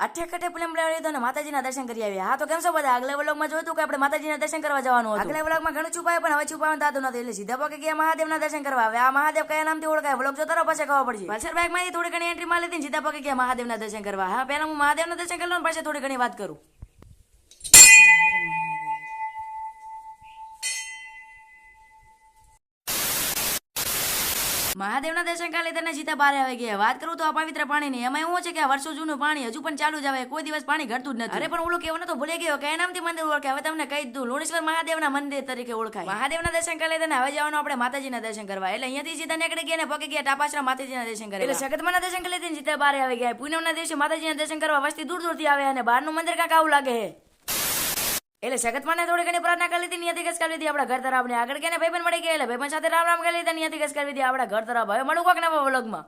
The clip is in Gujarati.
આઠે કટે પ્લેન બનાવી લીધો ને માતાજીના દર્શન કરી આવ્યા. હા તો કેમ છો બધા? આગલા વ્લોગમાં જોયું હતું કે આપણે માતાજીના દર્શન કરવા જવાનું હતું. આગલા વ્લોગમાં ઘણું છુપાયું પણ હવે છુપાવવાનું થતું નથી, એટલે સીધા પગે ગયા મહાદેવના દર્શન કરવા. હવે આ મહાદેવ કયા નામથી ઓળખાય વ્લોગ જોતા રહો, પછી ખબર પડશે. પલ્સર બાઇકમાંથી થોડી ઘણી એન્ટ્રી માં લીધી, સીધા પગે ગયા મહાદેવના દર્શન કરવા. હા પહેલા હું મહાદેવના દર્શન કરી લઉં, પછી થોડી ઘણી વાત કરું. મહાદેવના દર્શન કરી લીધા ને સીધા બહાર આવી ગયા. વાત કરું તો આ પવિત્ર પાણીની, એમાં એવું છે કે આ વર્ષો જૂનું પાણી હજુ પણ ચાલુ જ આવે, કોઈ દિવસ પાણી ઘટતું જ નથી. અરે પણ ઓલું કેવું નતો ભૂલી ગયો કયા નામથી મંદિર ઓળખાય. હવે તમને કહી દઉં, લુણેશ્વર મહાદેવના મંદિર તરીકે ઓળખાય. મહાદેવના દર્શન કરી લીધા ને હવે જવાનું આપણે માતાજીના દર્શન કરવા. એટલે અહીંયાથી સીધા નીકળી ગયા ને પગે ગયા ટાપાસરા માતાજીના દર્શન કરવા. એટલે સગતમાના દર્શન કરી લીધા સીધા બહાર આવી ગયા. પૂનમના દિવસે માતાજીના દર્શન કરવા વસ્તી દૂર દૂરથી આવે અને બહારનું મંદિર કાંક આવું લાગે છે. એટલે સગતમાને થોડી ઘણી પ્રાર્થના કરી લીધી, નિયતિ કસ કરી લીધી આપણા ઘર તરફ. આગળ ગયા ભાઈબંધ મળી ગયા, એટલે ભાઈબંધ સાથે રામ રામ કરી લીધા, નિયતિ કસ કરી લીધી આપણા ઘર તરફ. હવે મળું કોક નવા વ્લોગમાં.